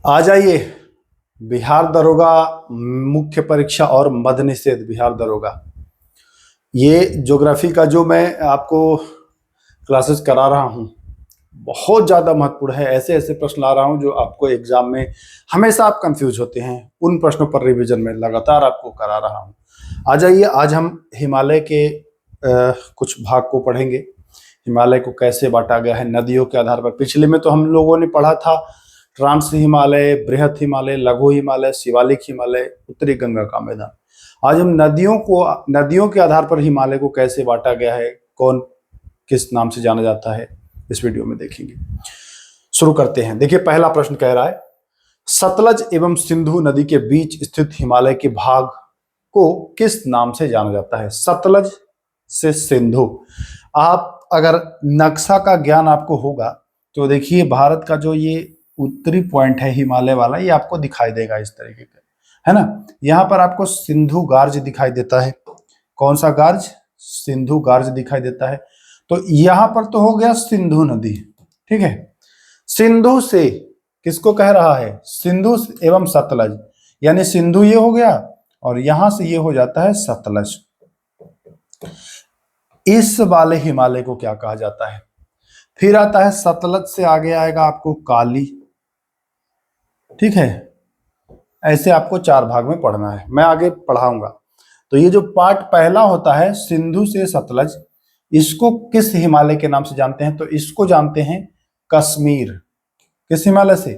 आ जाइए, बिहार दरोगा मुख्य परीक्षा और मद निषेध बिहार दरोगा, ये ज्योग्राफी का जो मैं आपको क्लासेस करा रहा हूँ बहुत ज़्यादा महत्वपूर्ण है। ऐसे ऐसे प्रश्न ला रहा हूँ जो आपको एग्जाम में हमेशा आप कंफ्यूज होते हैं, उन प्रश्नों पर रिवीजन में लगातार आपको करा रहा हूँ। आ जाइए, आज हम हिमालय के कुछ भाग को पढ़ेंगे। हिमालय को कैसे बांटा गया है नदियों के आधार पर। पिछले में तो हम लोगों ने पढ़ा था ट्रांस हिमालय, बृहत हिमालय, लघु हिमालय, शिवालिक हिमालय, उत्तरी गंगा का मैदान। आज हम नदियों के आधार पर हिमालय को कैसे बांटा गया है, कौन किस नाम से जाना जाता है, इस वीडियो में देखेंगे। शुरू करते हैं। देखिए, पहला प्रश्न कह रहा है सतलज एवं सिंधु नदी के बीच स्थित हिमालय के भाग को किस नाम से जाना जाता है। सतलज से सिंधु। आप अगर नक्शा का ज्ञान आपको होगा तो देखिए, भारत का जो ये उत्तरी पॉइंट है हिमालय वाला, ये आपको दिखाई देगा इस तरीके का, है ना। यहाँ पर आपको सिंधु गार्ज दिखाई देता है। कौन सा गार्ज? सिंधु गार्ज दिखाई देता है। तो यहां पर तो हो गया सिंधु नदी, ठीक है। सिंधु से किसको कह रहा है? सिंधु एवं सतलज, यानी सिंधु ये हो गया और यहां से ये हो जाता है सतलज। इस वाले हिमालय को क्या कहा जाता है? फिर आता है सतलज से आगे आएगा आपको काली, ठीक है। ऐसे आपको 4 भाग में पढ़ना है, मैं आगे पढ़ाऊंगा। तो ये जो पार्ट पहला होता है सिंधु से सतलज, इसको किस हिमालय के नाम से जानते हैं? तो इसको जानते हैं कश्मीर। किस हिमालय से?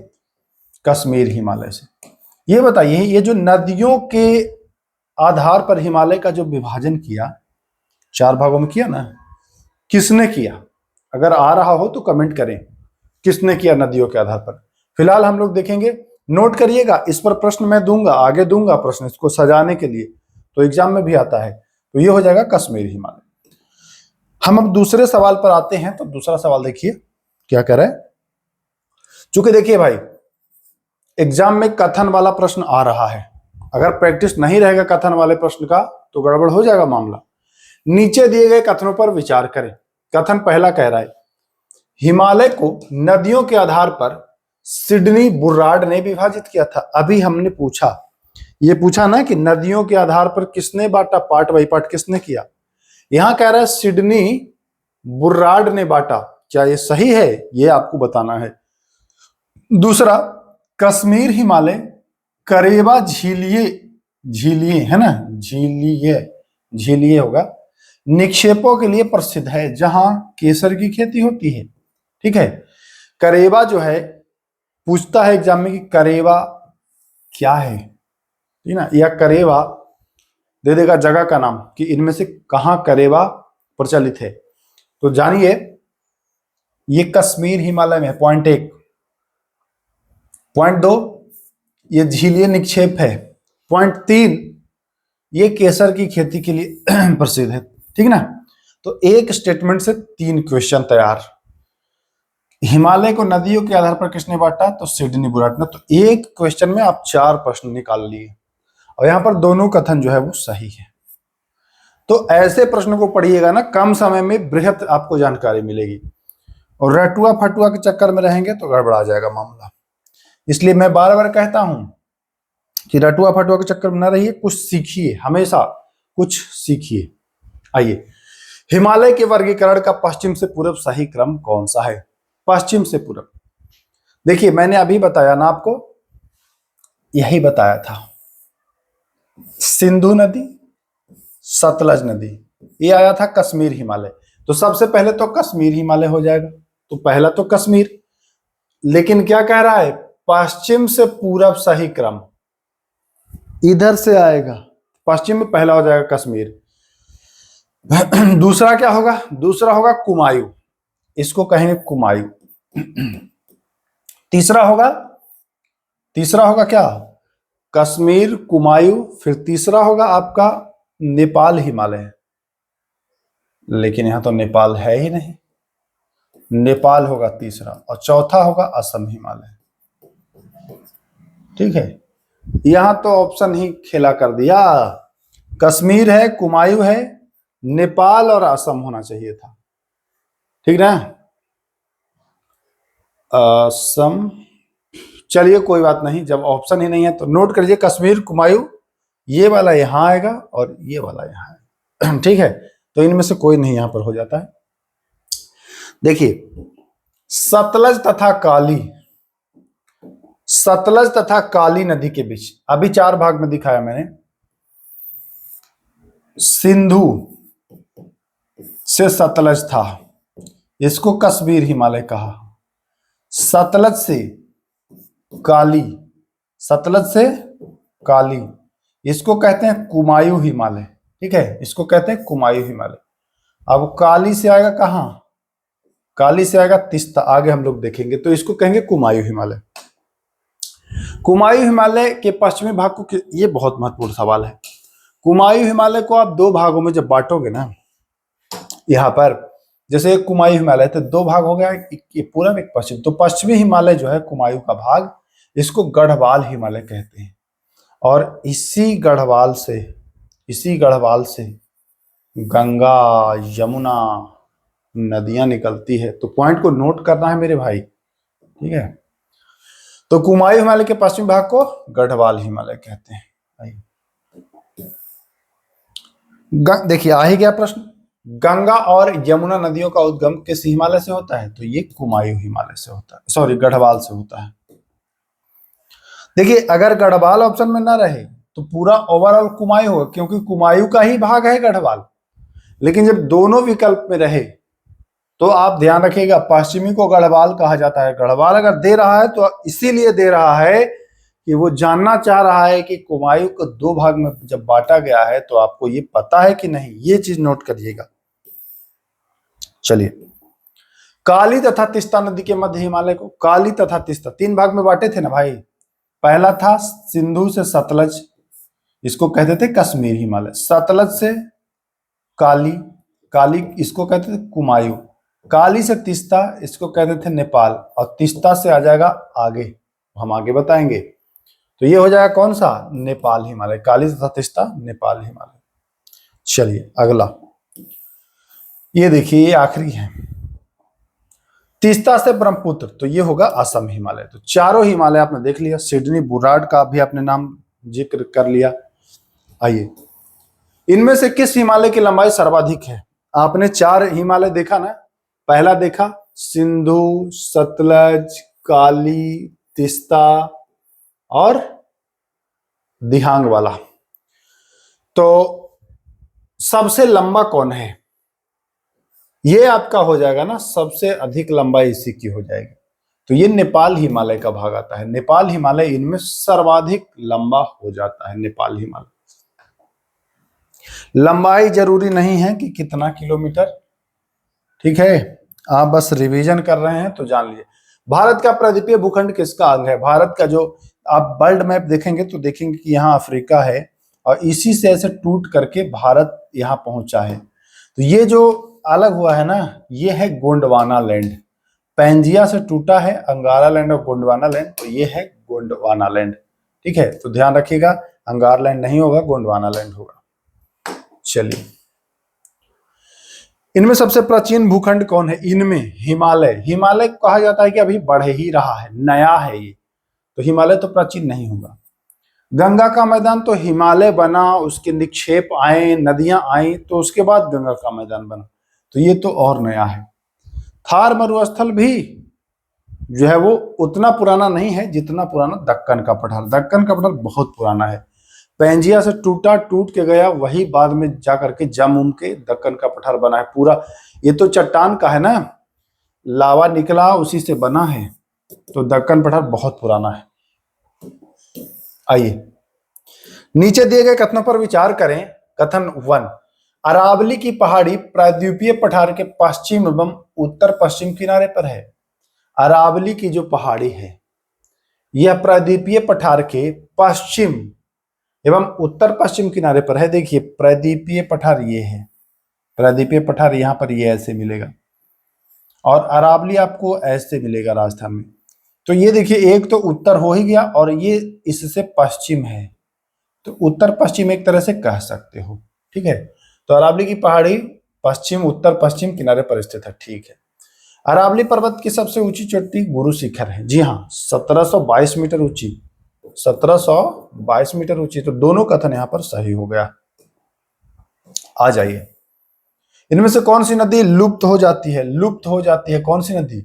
कश्मीर हिमालय से। ये बताइए, ये जो नदियों के आधार पर हिमालय का जो विभाजन किया, 4 भागों में किया ना, किसने किया? अगर आ रहा हो तो कमेंट करें, किसने किया नदियों के आधार पर। फिलहाल हम लोग देखेंगे, नोट करिएगा, इस पर प्रश्न मैं दूंगा, आगे दूंगा प्रश्न इसको सजाने के लिए, तो एग्जाम में भी आता है। तो ये हो जाएगा कश्मीर हिमालय। हम अब दूसरे सवाल पर आते हैं। तो दूसरा सवाल देखिए क्या कह रहा है। चूंकि देखिए भाई, एग्जाम में कथन वाला प्रश्न आ रहा है, अगर प्रैक्टिस नहीं रहेगा कथन वाले प्रश्न का तो गड़बड़ हो जाएगा मामला। नीचे दिए गए कथनों पर विचार करें। कथन पहला कह रहा है हिमालय को नदियों के आधार पर सिडनी बुर्राड ने विभाजित किया था। अभी हमने पूछा, ये पूछा ना कि नदियों के आधार पर किसने बांटा, पार्ट बाई पार्ट किसने किया। यहां कह रहा है सिडनी बुर्राड ने बांटा। क्या ये सही है? ये आपको बताना है। दूसरा, कश्मीर हिमालय करेवा झीलिए, झीलिए है ना, झीलिए, झीलिए होगा, निक्षेपों के लिए प्रसिद्ध है जहां केसर की खेती होती है, ठीक है। करेवा जो है, पूछता है एग्जाम में कि करेवा क्या है, ठीक ना, या करेवा दे देगा जगह का नाम कि इनमें से कहां करेवा प्रचलित है। तो जानिए, ये कश्मीर हिमालय में है, पॉइंट 1। पॉइंट 2, ये झीलिए निक्षेप है। पॉइंट 3, ये केसर की खेती के लिए प्रसिद्ध है, ठीक ना। तो एक स्टेटमेंट से 3 क्वेश्चन तैयार। हिमालय को नदियों के आधार पर किसने बांटा? तो सिडनी बुर्राड ने। तो एक क्वेश्चन में आप 4 प्रश्न निकाल लिए और यहां पर दोनों कथन जो है वो सही है। तो ऐसे प्रश्नों को पढ़िएगा ना, कम समय में बृहत आपको जानकारी मिलेगी। और रटुआ फटुआ के चक्कर में रहेंगे तो गड़बड़ा जाएगा मामला। इसलिए मैं बार बार कहता हूं कि रटुआ फटुआ के चक्कर में ना रहिए, कुछ सीखिए, हमेशा कुछ सीखिए। आइए, हिमालय के वर्गीकरण का पश्चिम से पूर्व सही क्रम कौन सा है? पश्चिम से पूर्व, देखिए मैंने अभी बताया ना आपको, यही बताया था, सिंधु नदी, सतलज नदी, ये आया था कश्मीर हिमालय। तो सबसे पहले तो कश्मीर हिमालय हो जाएगा, तो पहला तो कश्मीर। लेकिन क्या कह रहा है? पश्चिम से पूरब सही क्रम इधर से आएगा, पश्चिम में पहला हो जाएगा कश्मीर। दूसरा क्या होगा? दूसरा होगा कुमायूं, इसको कहेंगे कुमायूं। तीसरा होगा क्या? कश्मीर, कुमायूं, फिर तीसरा होगा आपका नेपाल हिमालय। लेकिन यहां तो नेपाल है ही नहीं, नेपाल होगा तीसरा, और चौथा होगा असम हिमालय, ठीक है। यहां तो ऑप्शन ही खेला कर दिया, कश्मीर है, कुमायूं है, नेपाल और असम होना चाहिए था, ठीक ना। असम, चलिए कोई बात नहीं, जब ऑप्शन ही नहीं है तो नोट करिए कश्मीर कुमायूं, ये वाला यहाँ आएगा और ये वाला यहाँ आएगा। ठीक है, तो इनमें से कोई नहीं यहां पर हो जाता है। देखिए सतलज तथा काली, सतलज तथा काली नदी के बीच, अभी 4 भाग में दिखाया मैंने। सिंधु से सतलज था, इसको कश्मीर हिमालय कहा। सतलज से काली, सतलज से काली, इसको कहते हैं कुमायूं हिमालय। ठीक है, इसको कहते हैं कुमायूं हिमालय। अब काली से आएगा कहां, काली से आएगा तीस्ता, आगे हम लोग देखेंगे, तो इसको कहेंगे कुमायूं हिमालय। कुमायूं हिमालय के पश्चिमी भाग को, ये बहुत महत्वपूर्ण सवाल है। कुमायूं हिमालय को आप 2 भागों में जब बांटोगे ना, यहाँ पर जैसे एक कुमायूं हिमालय तो 2 भाग हो गया, एक पूर्व एक पश्चिम। तो पश्चिमी हिमालय जो है कुमायूं का भाग, इसको गढ़वाल हिमालय कहते हैं। और इसी गढ़वाल से गंगा यमुना नदियां निकलती है। तो पॉइंट को नोट करना है मेरे भाई, ठीक है। तो कुमायूं हिमालय के पश्चिमी भाग को गढ़वाल हिमालय कहते हैं। देखिए आ ही गया प्रश्न, गंगा और यमुना नदियों का उद्गम किस हिमालय से होता है, तो ये कुमायूं हिमालय से होता है, सॉरी गढ़वाल से होता है। देखिए अगर गढ़वाल ऑप्शन में ना रहे तो पूरा ओवरऑल कुमायूं होगा, क्योंकि कुमायूं का ही भाग है गढ़वाल। लेकिन जब दोनों विकल्प में रहे तो आप ध्यान रखिएगा, पश्चिमी को गढ़वाल कहा जाता है। गढ़वाल अगर दे रहा है तो इसीलिए दे रहा है कि वो जानना चाह रहा है कि कुमायूं को 2 भाग में जब बांटा गया है तो आपको ये पता है कि नहीं, ये चीज नोट करिएगा। चलिए, काली तथा तीस्ता नदी के मध्य हिमालय को, काली तथा तीस्ता 3 भाग में बांटे थे ना भाई। पहला था सिंधु से सतलज, इसको कहते थे कश्मीर हिमालय। सतलज से काली, काली इसको कहते थे कुमायूं। काली से तीस्ता, इसको कहते थे नेपाल। और तीस्ता से आ जाएगा आगे, हम आगे बताएंगे। तो ये हो जाएगा कौन सा, नेपाल हिमालय। काली तथा तीस्ता नेपाल हिमालय। चलिए अगला, ये देखिए ये आखिरी है, तीस्ता से ब्रह्मपुत्र, तो ये होगा असम हिमालय। तो चारों हिमालय आपने देख लिया। सिडनी बुराड का भी आपने नाम जिक्र कर लिया। आइए, इनमें से किस हिमालय की लंबाई सर्वाधिक है। आपने 4 हिमालय देखा ना, पहला देखा सिंधु, सतलज, काली, तीस्ता और दिहांग वाला। तो सबसे लंबा कौन है, ये आपका हो जाएगा ना, सबसे अधिक लंबाई इसी की हो जाएगी। तो ये नेपाल हिमालय का भाग आता है। नेपाल हिमालय इनमें सर्वाधिक लंबा हो जाता है, नेपाल हिमालय। लंबाई जरूरी नहीं है कि कितना किलोमीटर, ठीक है, आप बस रिवीजन कर रहे हैं तो जान लीजिए। भारत का प्रदीपीय भूखंड किसका अंग है। भारत का जो आप वर्ल्ड मैप देखेंगे तो देखेंगे कि यहाँ अफ्रीका है और इसी से ऐसे टूट करके भारत यहाँ पहुंचा है। तो ये जो अलग हुआ है ना, ये है गोंडवाना लैंड। पैंजिया से टूटा है अंगारा लैंड और गोंडवाना लैंड, तो ये है गोंडवाना लैंड। ठीक है, तो ध्यान रखिएगा, अंगार लैंड नहीं होगा, गोंडवाना लैंड होगा। चलिए, इनमें सबसे प्राचीन भूखंड कौन है। इनमें हिमालय, हिमालय कहा जाता है कि अभी बढ़ ही रहा है, नया है ये, तो हिमालय तो प्राचीन नहीं होगा। गंगा का मैदान तो हिमालय बना, उसके निक्षेप आए, नदियां आई, तो उसके बाद गंगा का मैदान बना, तो ये तो और नया है। थार मरुस्थल भी जो है वो उतना पुराना नहीं है जितना पुराना दक्कन का पठार। दक्कन का पठार बहुत पुराना है। पैंजिया से टूटा, टूट के गया, वही बाद में जाकर के जम उम के दक्कन का पठार बना है पूरा। ये तो चट्टान का है ना, लावा निकला उसी से बना है, तो दक्कन पठार बहुत पुराना है। आइए, नीचे दिए गए कथनों पर विचार करें। कथन 1, अरावली की पहाड़ी प्रायद्वीपीय पठार के पश्चिम एवं उत्तर पश्चिम किनारे पर है। अरावली की जो पहाड़ी है यह प्रायद्वीपीय पठार के पश्चिम एवं उत्तर पश्चिम किनारे पर है। देखिए प्रायद्वीपीय पठार ये है, प्रायद्वीपीय पठार यहाँ पर ये ऐसे मिलेगा और अरावली आपको ऐसे मिलेगा राजस्थान में। तो ये देखिए एक तो उत्तर हो ही गया और ये इससे पश्चिम है, तो उत्तर पश्चिम एक तरह से कह सकते हो। ठीक है, तो अरावली की पहाड़ी पश्चिम उत्तर पश्चिम किनारे पर स्थित है। ठीक है, अरावली पर्वत की सबसे ऊंची चोटी गुरु शिखर है। जी हाँ, 1722 मीटर ऊंची, 1722 मीटर ऊंची। तो दोनों कथन यहां पर सही हो गया। आ जाइए, इनमें से कौन सी नदी लुप्त हो जाती है? लुप्त हो जाती है कौन सी नदी?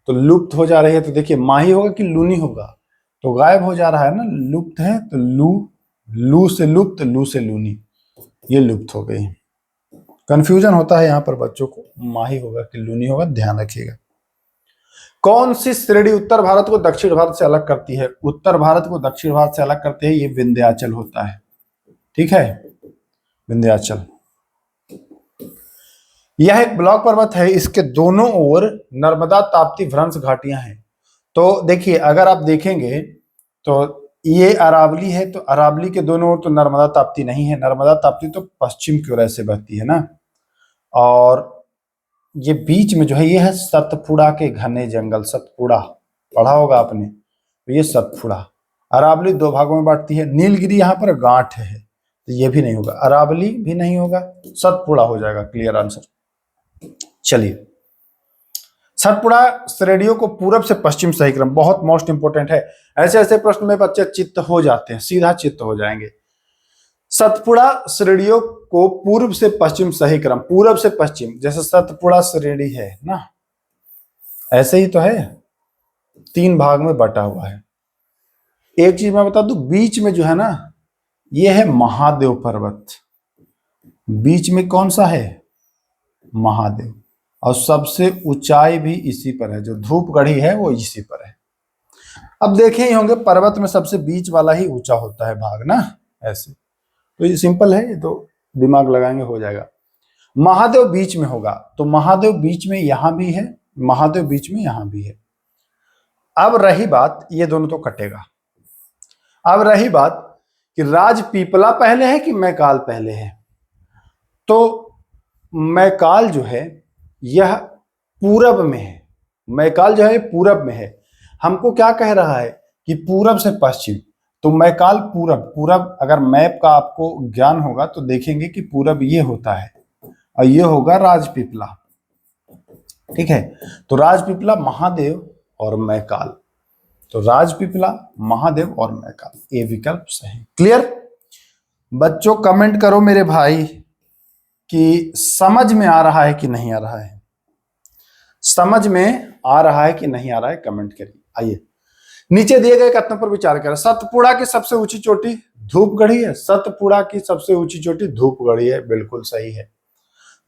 तो लुप्त हो जा रही है तो देखिए माही होगा कि लूनी होगा? तो गायब हो जा रहा है ना, लुप्त है तो लू, लू से लुप्त, लू से लूनी, ये लुप्त हो गई। कंफ्यूजन होता है यहाँ पर बच्चों को, माही होगा कि लूनी होगा, ध्यान रखिएगा। कौन सी श्रेणी उत्तर भारत को दक्षिण भारत से अलग करती है? उत्तर भारत को दक्षिण भारत से अलग करते हैं, ये विंध्याचल होता है। ठीक है, विंध्याचल। यह एक ब्लॉक पर्वत है, इसके दोनों ओर नर्मदा ताप्ती भ्रंश घाटियां हैं। तो देखिए, अगर आप देखेंगे तो ये अरावली है, तो अरावली के दोनों ओर तो नर्मदा ताप्ती नहीं है, नर्मदा ताप्ती तो पश्चिम की ओर ऐसे बहती है ना। और ये बीच में जो है ये है सतपुड़ा के घने जंगल। सतपुड़ा पढ़ा होगा आपने, तो ये सतपुड़ा। अरावली दो भागों में बांटती है। नीलगिरी यहाँ पर गांठ है, तो ये भी नहीं होगा, अरावली भी नहीं होगा, सतपुड़ा हो जाएगा क्लियर आंसर। चलिए, सतपुड़ा श्रेणियों को पूरब से पश्चिम सही क्रम, बहुत मोस्ट इंपोर्टेंट है। ऐसे ऐसे प्रश्न में बच्चे चित्त हो जाते हैं, सीधा चित्त हो जाएंगे। सतपुड़ा श्रेणियों को पूर्व से पश्चिम सही क्रम, पूरब से पश्चिम, जैसे सतपुड़ा श्रेणी है ना, ऐसे ही तो है, 3 भाग में बटा हुआ है। एक चीज मैं बता दूं, बीच में जो है ना, ये है महादेव पर्वत। बीच में कौन सा है? महादेव। और सबसे ऊंचाई भी इसी पर है, जो धूपगढ़ी है वो इसी पर है। अब देखे ही होंगे, पर्वत में सबसे बीच वाला ही ऊंचा होता है भाग ना, ऐसे। तो ये सिंपल है, ये तो दिमाग लगाएंगे हो जाएगा। महादेव बीच में होगा, तो महादेव बीच में यहां भी है, महादेव बीच में यहां भी है। अब रही बात, ये दोनों तो कटेगा। अब रही बात कि राजपीपला पहले है कि मैकाल पहले है। तो मैकाल जो है यह पूरब में है, मैकाल जो है पूरब में है। हमको क्या कह रहा है कि पूरब से पश्चिम, तो मैकाल पूरब, पूरब अगर मैप का आपको ज्ञान होगा तो देखेंगे कि पूरब ये होता है और ये होगा राजपीपला। ठीक है, तो राजपीपला, महादेव और मैकाल, तो राजपीपला, महादेव और मैकाल, ये विकल्प सही। क्लियर? बच्चों कमेंट करो मेरे भाई कि समझ में आ रहा है कि नहीं आ रहा है, समझ में आ रहा है कि नहीं आ रहा है, कमेंट करिए। आइए, नीचे दिए गए कथनों पर विचार करें। सतपुड़ा की सबसे ऊंची चोटी धूपगढ़ी है। सतपुड़ा की सबसे ऊंची चोटी धूपगढ़ी है, बिल्कुल सही है।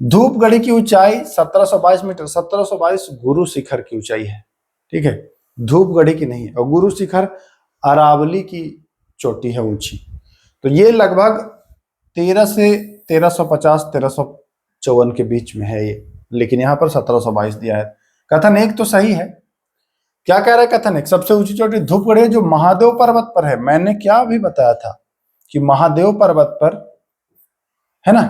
धूपगढ़ी की ऊंचाई 1722 मीटर, 1722 गुरु शिखर की ऊंचाई है। ठीक है, धूपगढ़ी की नहीं है। और गुरु शिखर अरावली की चोटी है ऊंची, तो ये लगभग 13 से 1350 1354 के बीच में है ये, लेकिन यहां पर 1722 दिया है। कथन एक तो सही है। क्या कह रहा है कथन एक? सबसे ऊंची चोटी धूपगढ़ी है, जो महादेव पर्वत पर है। मैंने क्या भी बताया था कि महादेव पर्वत पर है ना,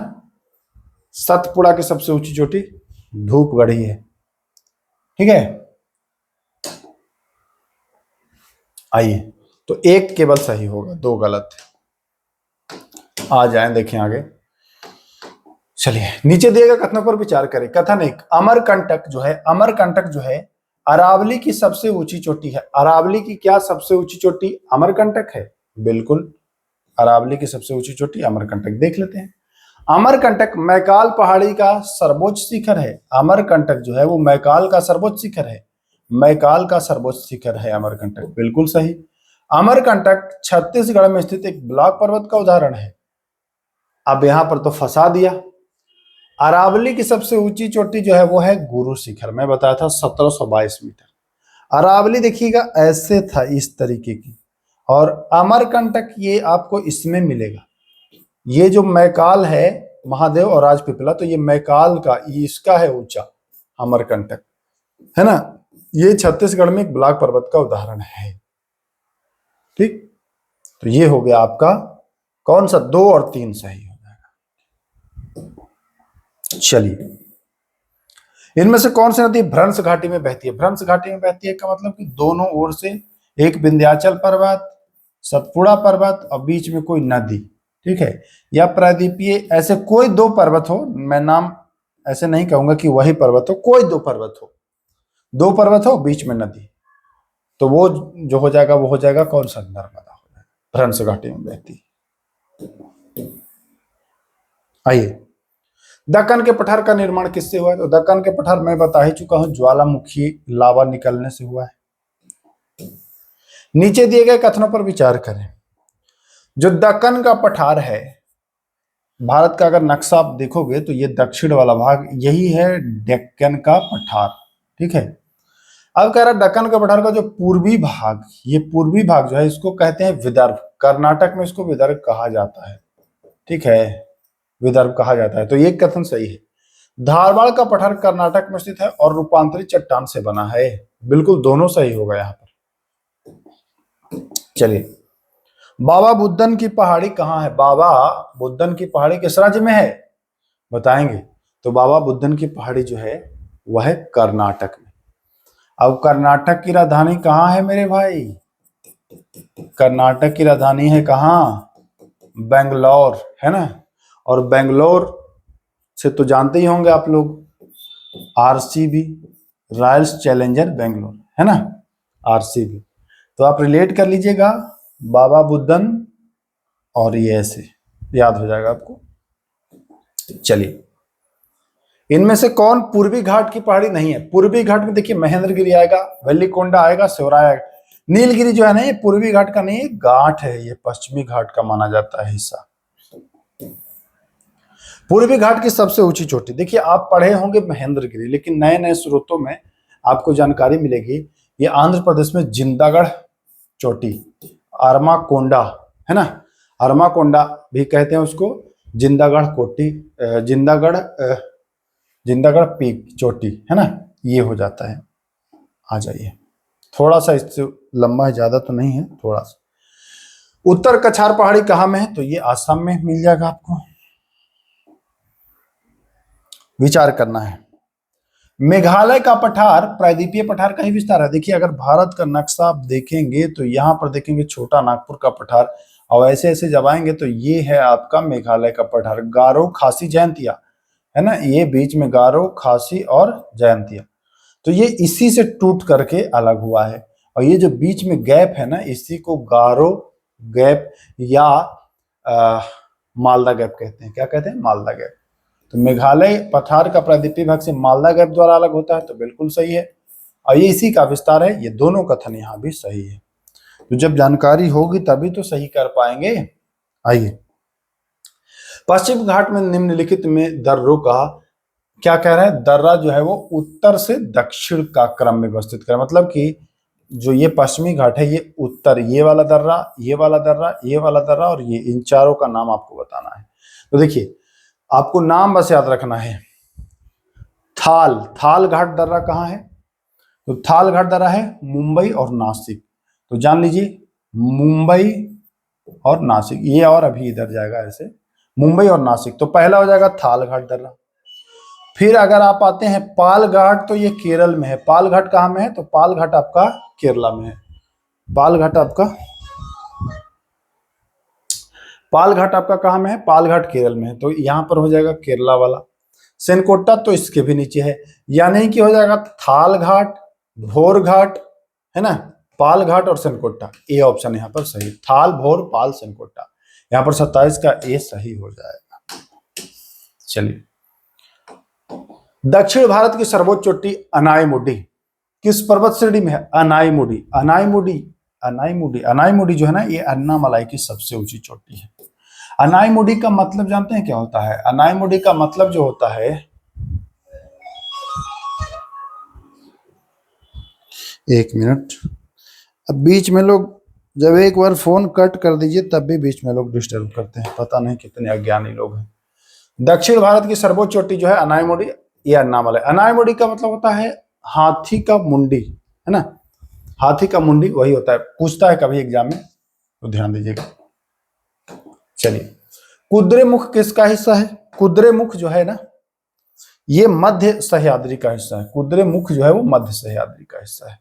सतपुड़ा की सबसे ऊंची चोटी धूपगढ़ी है। ठीक है, आइए, तो एक केवल सही होगा, 2 गलत है। आ जाएं, देखें आगे। चलिए, नीचे दिए गए कथनों पर विचार करें। कथन एक, अमरकंटक जो है, अमरकंटक जो है अरावली की सबसे ऊंची चोटी है। अरावली की क्या सबसे ऊंची चोटी अमरकंटक है? बिल्कुल, अरावली की सबसे ऊंची चोटी अमरकंटक। देख लेते हैं। अमरकंटक मैकाल पहाड़ी का सर्वोच्च शिखर है। अमरकंटक जो है वो मैकाल का सर्वोच्च शिखर है, मैकाल का सर्वोच्च शिखर है अमरकंटक, बिल्कुल सही। अमरकंटक छत्तीसगढ़ में स्थित एक ब्लॉक पर्वत का उदाहरण है। अब यहां पर तो फंसा दिया। अरावली की सबसे ऊंची चोटी जो है वो है गुरु शिखर, मैं बताया था 1722 मीटर। अरावली देखिएगा ऐसे था, इस तरीके की, और अमरकंटक ये आपको इसमें मिलेगा। ये जो मैकाल है, महादेव और राजपीपला, तो ये मैकाल का, इसका है ऊंचा अमरकंटक, है ना। ये छत्तीसगढ़ में एक ब्लॉक पर्वत का उदाहरण है। ठीक, तो ये हो गया आपका कौन सा, 2 और 3 सही हो जाएगा। चलिए, इनमें से कौन सी नदी भ्रंश घाटी में बहती है? भ्रंश घाटी में बहती है का मतलब कि दोनों ओर से एक विंध्याचल पर्वत, सतपुड़ा पर्वत और बीच में कोई नदी। ठीक है, या प्रायद्वीपीय, ऐसे कोई 2 पर्वत हो, मैं नाम ऐसे नहीं कहूंगा कि वही पर्वत हो, कोई 2 पर्वत हो, दो पर्वत हो बीच में नदी, तो वो जो हो जाएगा वो हो जाएगा कौन सा, नर्मदा हो जाएगा, भ्रंश घाटी में बहती। आइए, दक्कन के पठार का निर्माण किससे हुआ है? तो दक्कन के पठार मैं बता ही चुका हूं, ज्वालामुखी लावा निकलने से हुआ है। नीचे दिए गए कथनों पर विचार करें। जो दक्कन का पठार है, भारत का अगर नक्शा आप देखोगे तो ये दक्षिण वाला भाग यही है डेक्कन का पठार, ठीक है। अब कह रहा है दक्कन का पठार का जो पूर्वी भाग, ये पूर्वी भाग जो है इसको कहते हैं विदर्भ, कर्नाटक में इसको विदर्भ कहा जाता है, ठीक है, विदर्भ कहा जाता है। तो ये कथन सही है। धारवाड़ का पठार कर्नाटक में स्थित है और रूपांतरित चट्टान से बना है, बिल्कुल दोनों सही होगा यहाँ पर। चलिए, बाबा बुदन की पहाड़ी कहाँ है? बाबा बुदन की पहाड़ी किस राज्य में है बताएंगे? तो बाबा बुदन की पहाड़ी जो है वह है कर्नाटक में। अब कर्नाटक की राजधानी कहाँ है मेरे भाई? कर्नाटक की राजधानी है कहाँ? बेंगलोर, है ना। और बेंगलोर से तो जानते ही होंगे आप लोग, आरसीबी, रॉयल्स चैलेंजर बेंगलोर, है ना, आरसीबी। तो आप रिलेट कर लीजिएगा बाबा बुदन और ये ऐसे याद हो जाएगा आपको। चलिए, इनमें से कौन पूर्वी घाट की पहाड़ी नहीं है? पूर्वी घाट में देखिए महेंद्रगिरी आएगा, वेलिकोंडा आएगा, शिवराय आएगा। नीलगिरी जो है ना ये पूर्वी घाट का नहीं है, घाट है, ये पश्चिमी घाट का माना जाता है हिस्सा। पूर्वी घाट की सबसे ऊंची चोटी, देखिए आप पढ़े होंगे महेंद्रगिरी, लेकिन नए नए स्रोतों में आपको जानकारी मिलेगी ये आंध्र प्रदेश में जिंदागढ़ चोटी, अरमाकोंडा, है ना, अरमाकोंडा भी कहते हैं उसको, जिंदागढ़ कोटी, जिंदागढ़ पीक चोटी, है ना, ये हो जाता है। आ जाइए, थोड़ा सा इससे लंबा है, ज्यादा तो नहीं है, थोड़ा सा। उत्तर कछार पहाड़ी कहाँ में है? तो ये आसाम में मिल जाएगा आपको, विचार करना है। मेघालय का पठार प्रायद्वीपीय पठार का ही विस्तार है। देखिए अगर भारत का नक्शा आप देखेंगे तो यहाँ पर देखेंगे छोटा नागपुर का पठार, और ऐसे ऐसे जब आएंगे तो ये है आपका मेघालय का पठार, गारो खासी जयंतिया, है ना, ये बीच में गारो खासी और जयंतिया, तो ये इसी से टूट करके अलग हुआ है। और ये जो बीच में गैप है ना, इसी को गारो गैप या मालदा गैप कहते हैं। क्या कहते हैं? मालदा गैप। तो मेघालय पठार का प्रायद्वीपीय भाग से मालदा गैप द्वारा अलग होता है, तो बिल्कुल सही है, और ये इसी का विस्तार है। ये दोनों कथन यहाँ भी सही है। तो जब जानकारी होगी तभी तो सही कर पाएंगे। आइए, पश्चिम घाट में निम्नलिखित में दर्रों का क्या कह रहा है? दर्रा जो है वो उत्तर से दक्षिण का क्रम में व्यवस्थित करें, मतलब कि जो ये पश्चिमी घाट है ये उत्तर, ये वाला दर्रा, ये वाला दर्रा, ये वाला दर्रा और ये, इन चारों का नाम आपको बताना है। तो देखिए आपको नाम बस याद रखना है। थाल घाट दर्रा कहाँ है? तो थाल घाट दर्रा है मुंबई और नासिक, तो जान लीजिए मुंबई और नासिक, ये और अभी इधर जाएगा ऐसे, मुंबई और नासिक, तो पहला हो जाएगा थाल घाट दर्रा। फिर अगर आप आते हैं पाल घाट, तो ये केरल में है। पाल घाट कहाँ में है? तो पाल घाट आपका केरला में है। पाल घाट आपका कहाँ में है? पाल घाट केरल में है, तो यहां पर हो जाएगा केरला वाला। सेनकोट्टा तो इसके भी नीचे है, यानी कि हो जाएगा थाल घाट, भोर घाट, है ना, पाल घाट और सेनकोट्टा। ए ऑप्शन यहाँ पर सही, थाल, भोर, पाल, सेनकोट्टा। यहाँ पर 27 का ए सही हो जाएगा। चलिए, दक्षिण भारत की सर्वोच्च चोटी अनाईमुडी किस पर्वत श्रेणी में है? अनाईमुडी जो है ना, ये अन्नामलाई की सबसे ऊंची चोटी है। अनाईमुडी का मतलब जानते हैं क्या होता है? अनाईमुडी का मतलब जो होता है, एक मिनट, अब बीच में लोग जब एक बार फोन कट कर दीजिए तब भी बीच में लोग डिस्टर्ब करते हैं, पता नहीं कितने अज्ञानी लोग हैं। दक्षिण भारत की सर्वोच्च चोटी जो है अनाईमुडी या अन्नामलाई। अनाईमुडी का मतलब होता है हाथी का मुंडी, है ना, हाथी का मुंडी वही होता है, पूछता है कभी एग्जाम में, तो ध्यान दीजिएगा। चलिए, कुद्रेमुख किसका हिस्सा है? कुद्रेमुख जो है ना, ये मध्य सह्याद्री का हिस्सा है। कुद्रेमुख जो है वो मध्य सह्याद्री का हिस्सा है।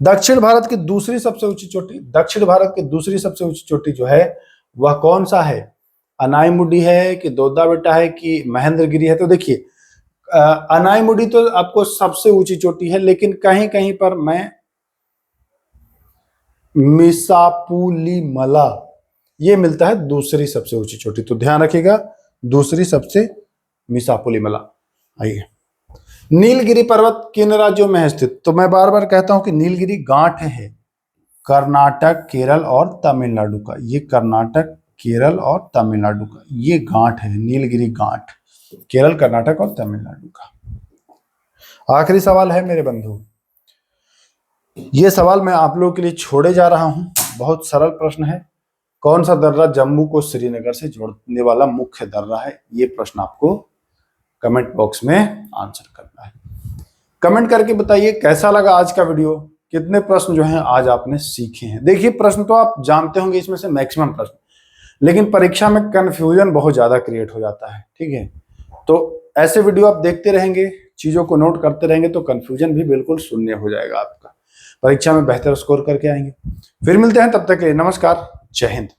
दक्षिण भारत की दूसरी सबसे ऊंची चोटी, दक्षिण भारत की दूसरी सबसे ऊंची चोटी जो है वह कौन सा है? अनाईमुडी है कि दोदा बेटा है कि महेंद्रगिरी है? तो देखिए अनाईमुडी तो आपको सबसे ऊंची चोटी है, लेकिन कहीं कहीं पर मैं मिसापुलिमला ये मिलता है दूसरी सबसे ऊंची चोटी, तो ध्यान रखिएगा दूसरी सबसे मिसापुलिमला। आइए, नीलगिरी पर्वत किन राज्यों में है स्थित? तो मैं बार बार कहता हूं कि नीलगिरी गांठ है कर्नाटक, केरल और तमिलनाडु का। ये कर्नाटक, केरल और तमिलनाडु का ये गांठ है, नीलगिरी गांठ, केरल, कर्नाटक और तमिलनाडु का। आखिरी सवाल है मेरे बंधु, ये सवाल मैं आप लोगों के लिए छोड़े जा रहा हूं, बहुत सरल प्रश्न है। कौन सा दर्रा जम्मू को श्रीनगर से जोड़ने वाला मुख्य दर्रा है? ये प्रश्न आपको कमेंट बॉक्स में आंसर करना है। कमेंट करके बताइए कैसा लगा आज का वीडियो, कितने प्रश्न जो हैं आज आपने सीखे हैं। देखिए, प्रश्न तो आप जानते होंगे इसमें से मैक्सिमम प्रश्न, लेकिन परीक्षा में कंफ्यूजन बहुत ज्यादा क्रिएट हो जाता है, ठीक है। तो ऐसे वीडियो आप देखते रहेंगे, चीजों को नोट करते रहेंगे, तो कंफ्यूजन भी बिल्कुल शून्य हो जाएगा आपका, परीक्षा में बेहतर स्कोर करके आएंगे। फिर मिलते हैं, तब तक के लिए नमस्कार, जय हिंद।